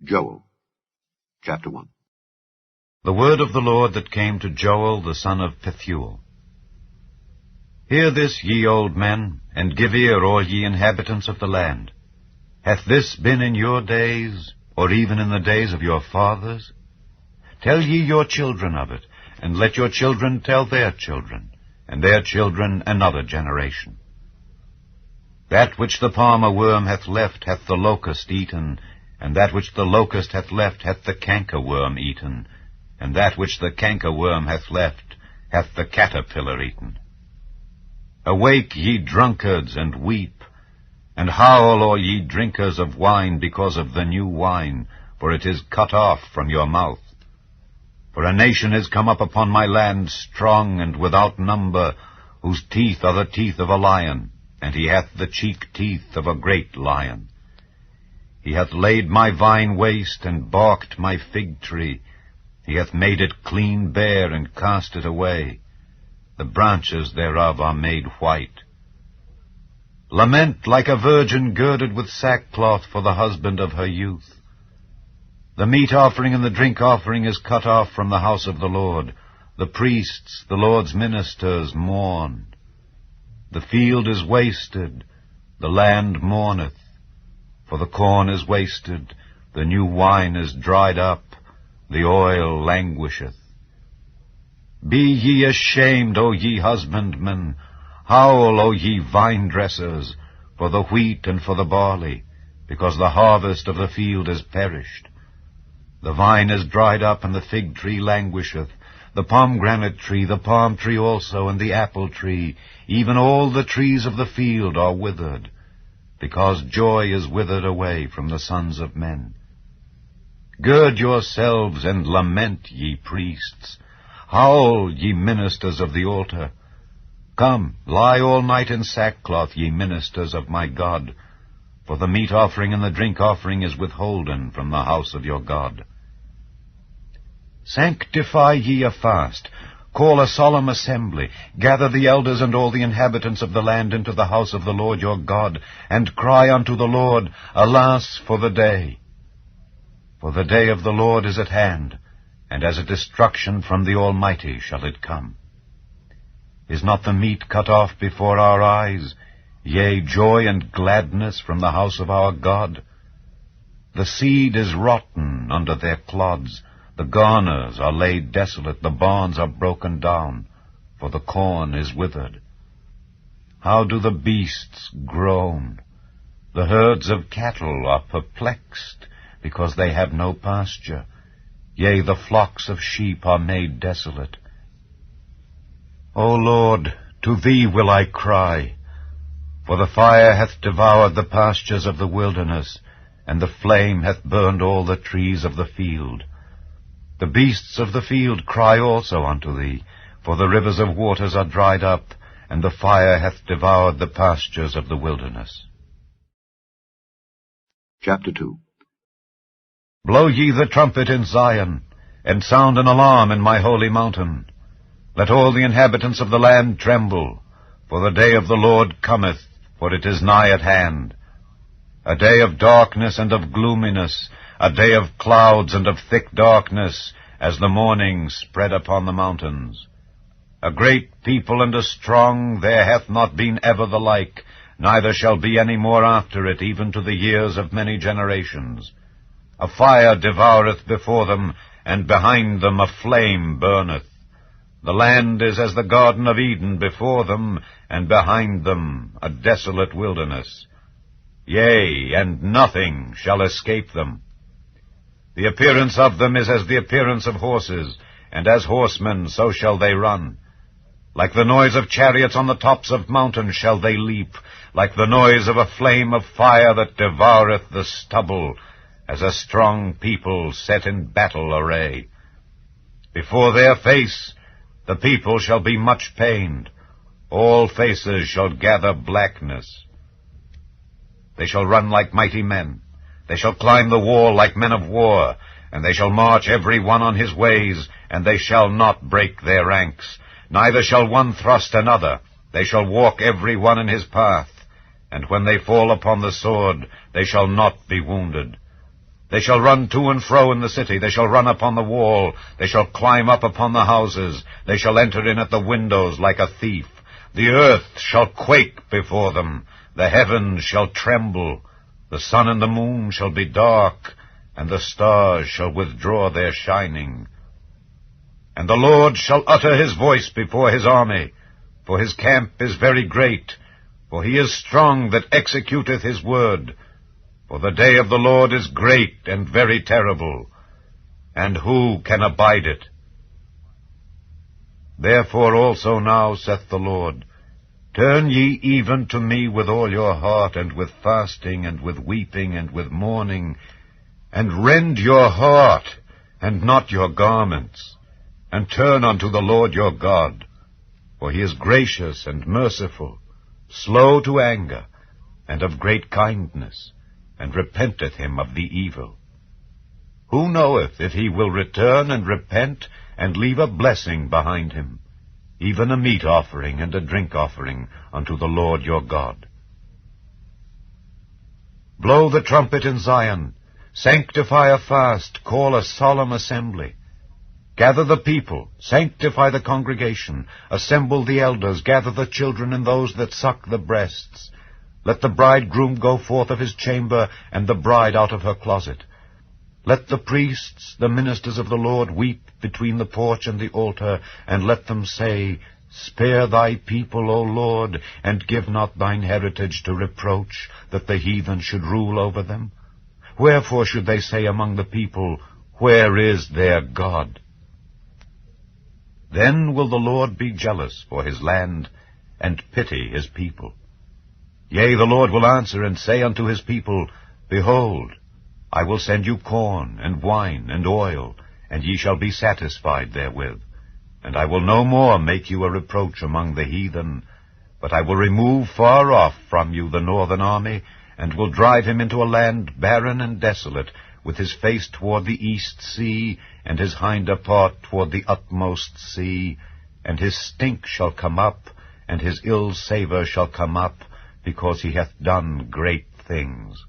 Joel, chapter 1. The word of the Lord that came to Joel the son of Pethuel. Hear this, ye old men, and give ear, all ye inhabitants of the land. Hath this been in your days, or even in the days of your fathers? Tell ye your children of it, and let your children tell their children, and their children another generation. That which the palmer worm hath left hath the locust eaten, and that which the locust hath left hath the cankerworm eaten, and that which the cankerworm hath left hath the caterpillar eaten. Awake, ye drunkards, and weep, and howl, all ye drinkers of wine, because of the new wine, for it is cut off from your mouth. For a nation is come up upon my land, strong and without number, whose teeth are the teeth of a lion, and he hath the cheek teeth of a great lion. He hath laid my vine waste, and balked my fig tree. He hath made it clean bare, and cast it away. The branches thereof are made white. Lament like a virgin girded with sackcloth for the husband of her youth. The meat offering and the drink offering is cut off from the house of the Lord. The priests, the Lord's ministers, mourn. The field is wasted, the land mourneth. For the corn is wasted, the new wine is dried up, the oil languisheth. Be ye ashamed, O ye husbandmen, howl, O ye vine-dressers, for the wheat and for the barley, because the harvest of the field is perished. The vine is dried up, and the fig tree languisheth, the pomegranate tree, the palm tree also, and the apple tree, even all the trees of the field are withered, because joy is withered away from the sons of men. Gird yourselves and lament, ye priests. Howl, ye ministers of the altar. Come, lie all night in sackcloth, ye ministers of my God, for the meat offering and the drink offering is withholden from the house of your God. Sanctify ye a fast, call a solemn assembly, gather the elders and all the inhabitants of the land into the house of the Lord your God, and cry unto the Lord, Alas for the day! For the day of the Lord is at hand, and as a destruction from the Almighty shall it come. Is not the meat cut off before our eyes, yea, joy and gladness from the house of our God? The seed is rotten under their clods, the garners are laid desolate, the barns are broken down, for the corn is withered. How do the beasts groan? The herds of cattle are perplexed, because they have no pasture. Yea, the flocks of sheep are made desolate. O Lord, to thee will I cry, for the fire hath devoured the pastures of the wilderness, and the flame hath burned all the trees of the field. The beasts of the field cry also unto thee, for the rivers of waters are dried up, and the fire hath devoured the pastures of the wilderness. Chapter 2. Blow ye the trumpet in Zion, and sound an alarm in my holy mountain. Let all the inhabitants of the land tremble, for the day of the Lord cometh, for it is nigh at hand. A day of darkness and of gloominess, a day of clouds and of thick darkness, as the morning spread upon the mountains. A great people and a strong, there hath not been ever the like, neither shall be any more after it, even to the years of many generations. A fire devoureth before them, and behind them a flame burneth. The land is as the Garden of Eden before them, and behind them a desolate wilderness. Yea, and nothing shall escape them. The appearance of them is as the appearance of horses, and as horsemen so shall they run. Like the noise of chariots on the tops of mountains shall they leap, like the noise of a flame of fire that devoureth the stubble, as a strong people set in battle array. Before their face the people shall be much pained, all faces shall gather blackness. They shall run like mighty men, they shall climb the wall like men of war, and they shall march every one on his ways, and they shall not break their ranks, neither shall one thrust another, they shall walk every one in his path, and when they fall upon the sword, they shall not be wounded. They shall run to and fro in the city. They shall run upon the wall. They shall climb up upon the houses. They shall enter in at the windows like a thief. The earth shall quake before them. The heavens shall tremble. The sun and the moon shall be dark, and the stars shall withdraw their shining. And the Lord shall utter his voice before his army, for his camp is very great, for he is strong that executeth his word. For the day of the Lord is great and very terrible, and who can abide it? Therefore also now, saith the Lord, turn ye even to me with all your heart, and with fasting, and with weeping, and with mourning, and rend your heart, and not your garments, and turn unto the Lord your God. For he is gracious and merciful, slow to anger, and of great kindness, and repenteth him of the evil. Who knoweth if he will return and repent, and leave a blessing behind him, even a meat offering and a drink offering unto the Lord your God? Blow the trumpet in Zion, sanctify a fast, call a solemn assembly. Gather the people, sanctify the congregation, assemble the elders, gather the children and those that suck the breasts. Let the bridegroom go forth of his chamber, and the bride out of her closet. Let the priests, the ministers of the Lord, weep between the porch and the altar, and let them say, Spare thy people, O Lord, and give not thine heritage to reproach, that the heathen should rule over them. Wherefore should they say among the people, Where is their God? Then will the Lord be jealous for his land, and pity his people. Yea, the Lord will answer and say unto his people, Behold, I will send you corn, and wine, and oil, and ye shall be satisfied therewith. And I will no more make you a reproach among the heathen, but I will remove far off from you the northern army, and will drive him into a land barren and desolate, with his face toward the east sea, and his hinder part toward the utmost sea. And his stink shall come up, and his ill savour shall come up, because he hath done great things.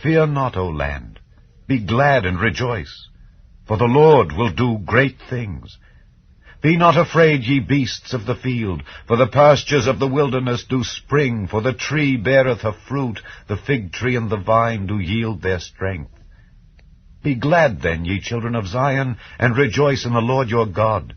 Fear not, O land, be glad and rejoice, for the Lord will do great things. Be not afraid, ye beasts of the field, for the pastures of the wilderness do spring, for the tree beareth her fruit, the fig tree and the vine do yield their strength. Be glad then, ye children of Zion, and rejoice in the Lord your God,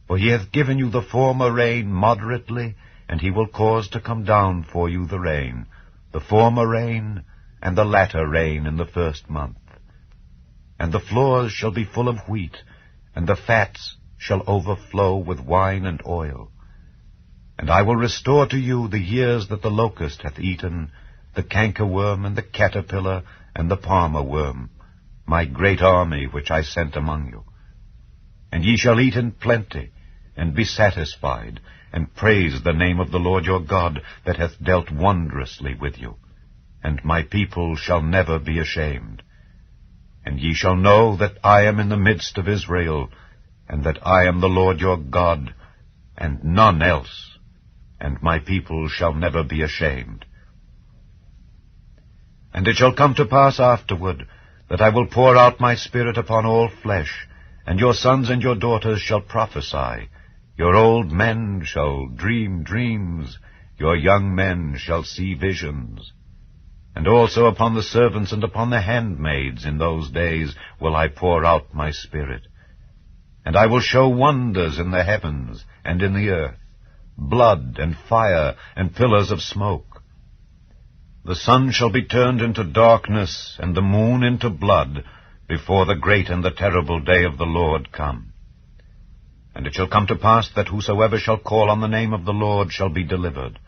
for he hath given you the former rain moderately, and he will cause to come down for you the rain, the former rain, and the latter rain in the first month. And the floors shall be full of wheat, and the fats shall overflow with wine and oil. And I will restore to you the years that the locust hath eaten, the cankerworm, and the caterpillar, and the palmer worm, my great army which I sent among you. And ye shall eat in plenty, and be satisfied, and praise the name of the Lord your God, that hath dealt wondrously with you. And my people shall never be ashamed. And ye shall know that I am in the midst of Israel, and that I am the Lord your God, and none else, and my people shall never be ashamed. And it shall come to pass afterward, that I will pour out my Spirit upon all flesh, and your sons and your daughters shall prophesy, your old men shall dream dreams, your young men shall see visions. And also upon the servants and upon the handmaids in those days will I pour out my Spirit. And I will show wonders in the heavens and in the earth, blood and fire and pillars of smoke. The sun shall be turned into darkness, and the moon into blood, before the great and the terrible day of the Lord come. And it shall come to pass that whosoever shall call on the name of the Lord shall be delivered.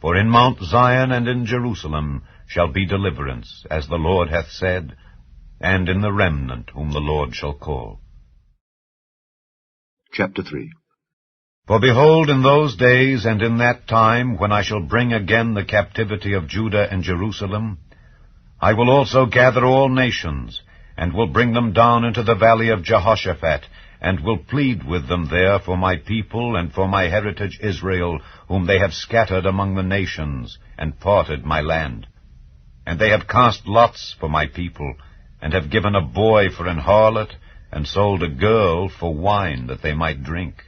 For in Mount Zion and in Jerusalem shall be deliverance, as the Lord hath said, and in the remnant whom the Lord shall call. Chapter 3. For behold, in those days and in that time, when I shall bring again the captivity of Judah and Jerusalem, I will also gather all nations, and will bring them down into the valley of Jehoshaphat, and will plead with them there for my people and for my heritage Israel, whom they have scattered among the nations, and parted my land. and they have cast lots for my people, and have given a boy for an harlot, and sold a girl for wine that they might drink.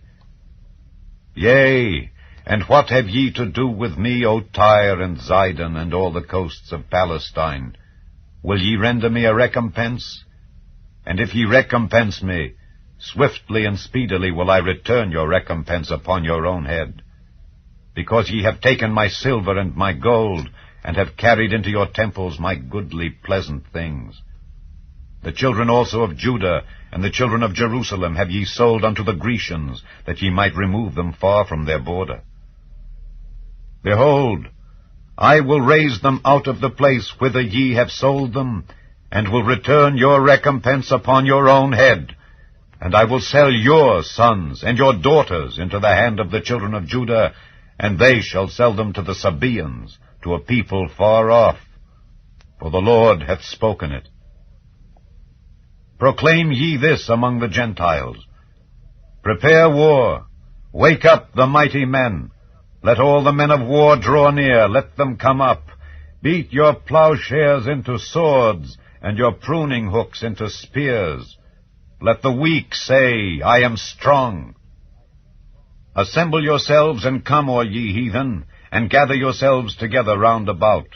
Yea, and what have ye to do with me, O Tyre and Zidon, and all the coasts of Palestine? Will ye render me a recompense? And if ye recompense me, swiftly and speedily will I return your recompense upon your own head. Because ye have taken my silver and my gold, and have carried into your temples my goodly pleasant things. The children also of Judah and the children of Jerusalem have ye sold unto the Grecians, that ye might remove them far from their border. Behold, I will raise them out of the place whither ye have sold them, and will return your recompense upon your own head. And I will sell your sons and your daughters into the hand of the children of Judah, and they shall sell them to the Sabaeans, to a people far off. For the Lord hath spoken it. Proclaim ye this among the Gentiles. Prepare war. Wake up the mighty men. Let all the men of war draw near. Let them come up. Beat your plowshares into swords, and your pruning hooks into spears. Let the weak say, I am strong. Assemble yourselves, and come, all ye heathen, and gather yourselves together round about.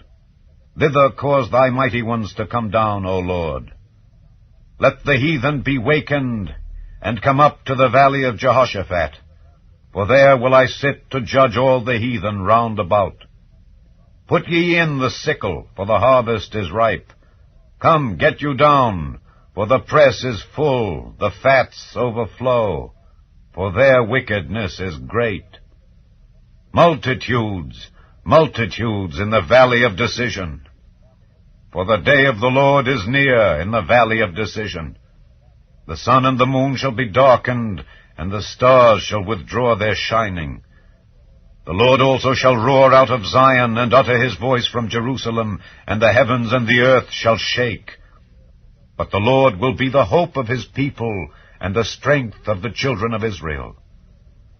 Thither cause thy mighty ones to come down, O Lord. Let the heathen be wakened, and come up to the valley of Jehoshaphat, for there will I sit to judge all the heathen round about. Put ye in the sickle, for the harvest is ripe. Come, get you down, for the press is full, the fats overflow, for their wickedness is great. Multitudes, multitudes in the valley of decision. For the day of the Lord is near in the valley of decision. The sun and the moon shall be darkened, and the stars shall withdraw their shining. The Lord also shall roar out of Zion, and utter his voice from Jerusalem, and the heavens and the earth shall shake. But the Lord will be the hope of his people, and the strength of the children of Israel.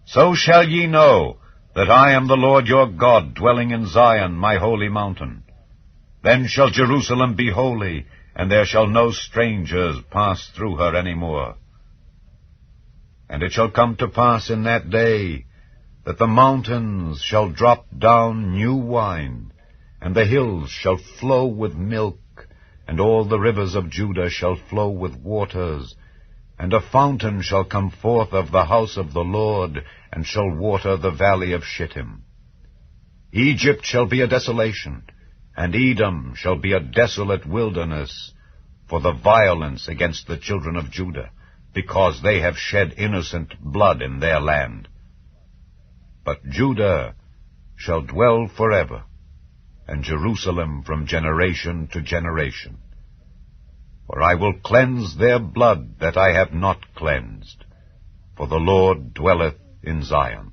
So shall ye know that I am the Lord your God, dwelling in Zion, my holy mountain. Then shall Jerusalem be holy, and there shall no strangers pass through her any more. And it shall come to pass in that day that the mountains shall drop down new wine, and the hills shall flow with milk, and all the rivers of Judah shall flow with waters, and a fountain shall come forth of the house of the Lord, and shall water the valley of Shittim. Egypt shall be a desolation, and Edom shall be a desolate wilderness, for the violence against the children of Judah, because they have shed innocent blood in their land. But Judah shall dwell forever, and Jerusalem from generation to generation. For I will cleanse their blood that I have not cleansed, for the Lord dwelleth in Zion.